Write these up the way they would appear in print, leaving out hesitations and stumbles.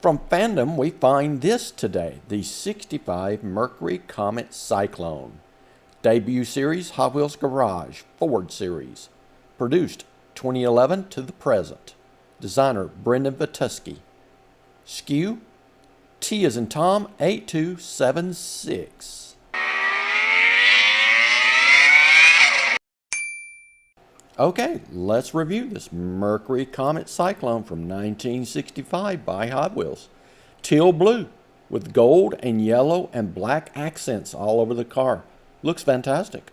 From fandom, we find this today, the 65 Mercury Comet Cyclone. Debut series, Hot Wheels Garage, Ford series. Produced 2011 to the present. Designer, Brendan Vituski. SKU, T as in Tom, 8276. Okay, let's review this Mercury Comet Cyclone from 1965 by Hot Wheels. Teal blue with gold and yellow and black accents all over the car. Looks fantastic.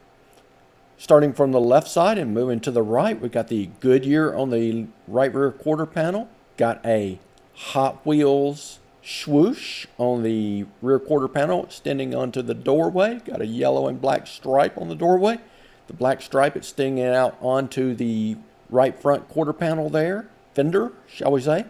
Starting from the left side and moving to the right, we got the Goodyear on the right rear quarter panel. Got a Hot Wheels swoosh on the rear quarter panel extending onto the doorway. Got a yellow and black stripe on the doorway. The black stripe extending out onto the right front quarter panel there. Fender, shall we say.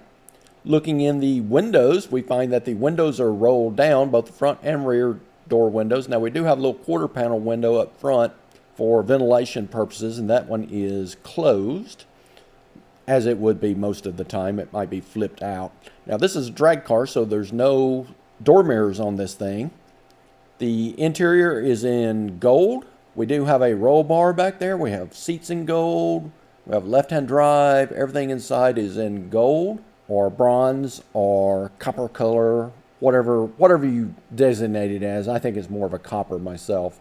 Looking in the windows, we find that the windows are rolled down, both the front and rear door windows. Now we do have a little quarter panel window up front for ventilation purposes, and that one is closed, as it would be most of the time. It might be flipped out. Now this is a drag car, so there's no door mirrors on this thing. The interior is in gold. We do have a roll bar back there. We have seats in gold. We have left-hand drive. Everything inside is in gold or bronze or copper color, whatever you designate it as. I think it's more of a copper myself,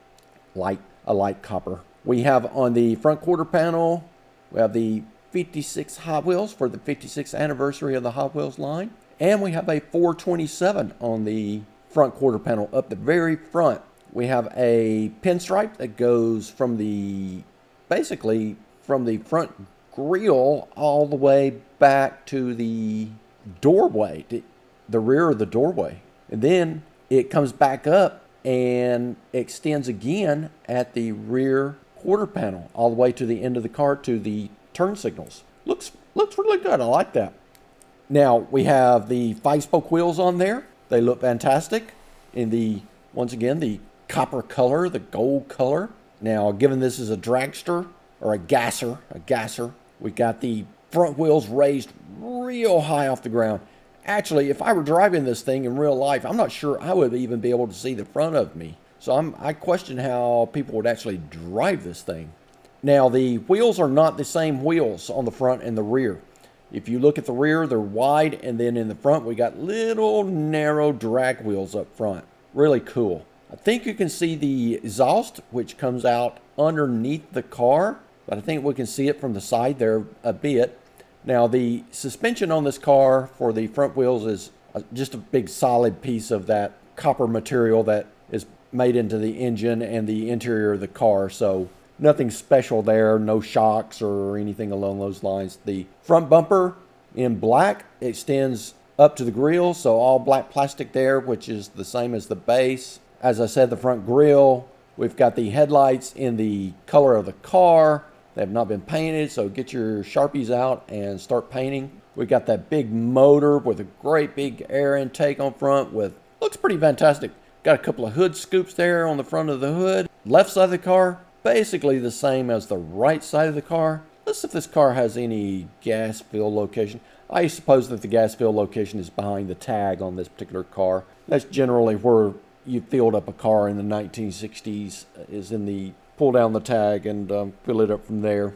a light copper. We have on the front quarter panel, we have the 56 Hot Wheels for the 56th anniversary of the Hot Wheels line. And we have a 427 on the front quarter panel up the very front. We have a pinstripe that goes from basically from the front grille all the way back to the doorway, the rear of the doorway. And then it comes back up and extends again at the rear quarter panel all the way to the end of the car to the turn signals. Looks really good. I like that. Now we have the 5-spoke wheels on there. They look fantastic in once again, the copper color, the gold color. Now, given this is a dragster or a gasser, we got the front wheels raised real high off the ground. Actually, if I were driving this thing in real life, I'm not sure I would even be able to see the front of me. So I question how people would actually drive this thing. Now, the wheels are not the same wheels on the front and the rear. If you look at the rear, they're wide, and then in the front, we got little narrow drag wheels up front. Really cool. I think you can see the exhaust, which comes out underneath the car, but I think we can see it from the side there a bit. Now, the suspension on this car for the front wheels is just a big solid piece of that copper material that is made into the engine and the interior of the car. So nothing special there, no shocks or anything along those lines. The front bumper in black extends up to the grille, so all black plastic there, which is the same as the base. As I said, the front grille, we've got the headlights in the color of the car. They have not been painted, so get your Sharpies out and start painting. We got that big motor with a great big air intake on front looks pretty fantastic. Got a couple of hood scoops there on the front of the hood. Left side of the car, basically the same as the right side of the car. Let's see if this car has any gas fill location. I suppose that the gas fill location is behind the tag on this particular car. That's generally where you filled up a car in the 1960s, is in the pull down the tag and fill it up from there.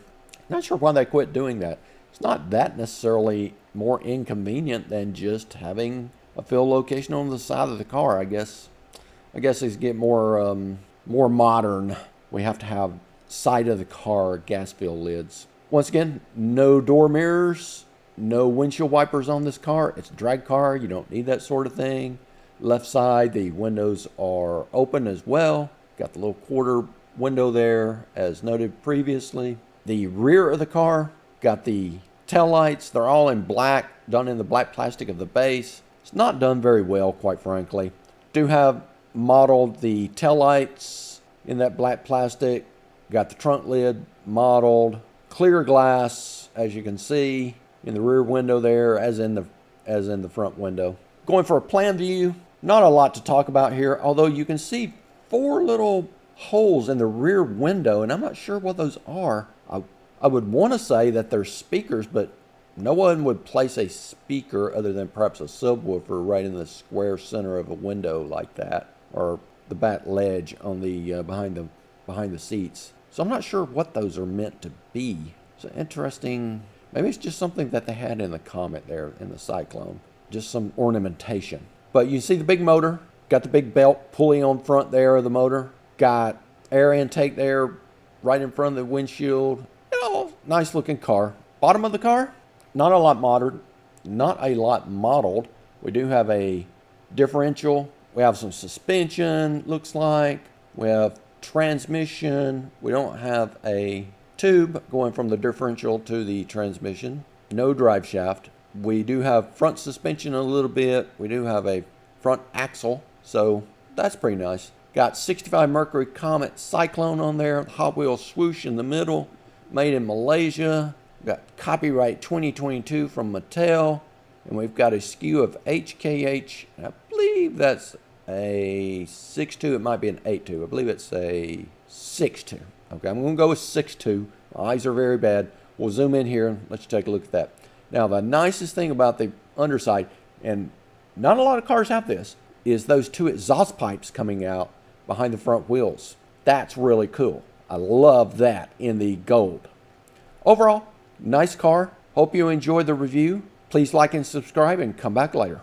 Not sure why they quit doing that. It's not that necessarily more inconvenient than just having a fill location on the side of the car. I guess as you get more modern, we have to have side of the car gas fill lids. Once again, no door mirrors, no windshield wipers on this car. It's a drag car. You don't need that sort of thing. Left side, the windows are open as well. Got the little quarter window there, as noted previously. The rear of the car, got the tail lights. They're all in black, done in the black plastic of the base. It's not done very well, quite frankly. Do have modeled the tail lights in that black plastic. Got the trunk lid modeled. Clear glass, as you can see, in the rear window there, as in the front window. Going for a plan view, not a lot to talk about here, although you can see 4 little holes in the rear window, and I'm not sure what those are. I would want to say that they're speakers, but No one would place a speaker other than perhaps a subwoofer right in the square center of a window like that, or the back ledge on the behind the seats. So I'm not sure what those are meant to be. It's interesting. Maybe it's just something that they had in the Comet there in the Cyclone, just some ornamentation. But you see the big motor, got the big belt pulley on front there of the motor, got air intake there right in front of the windshield. Nice looking car. Bottom of the car, not a lot modded, not a lot modeled. We do have a differential. We have some suspension, looks like. We have transmission. We don't have a tube going from the differential to the transmission. No drive shaft. We do have front suspension a little bit. We do have a front axle, so that's pretty nice. Got 65 Mercury Comet Cyclone on there. Hot wheel swoosh in the middle. Made in Malaysia. We've got copyright 2022 from Mattel. And we've got a SKU of HKH. And I believe that's a 6.2. It might be an 8.2. I believe it's a 6.2. Okay, I'm going to go with 6.2. My eyes are very bad. We'll zoom in here and let you take a look at that. Now, the nicest thing about the underside, and not a lot of cars have this, is those two exhaust pipes coming out behind the front wheels. That's really cool. I love that in the gold. Overall, nice car. Hope you enjoyed the review. Please like and subscribe and come back later.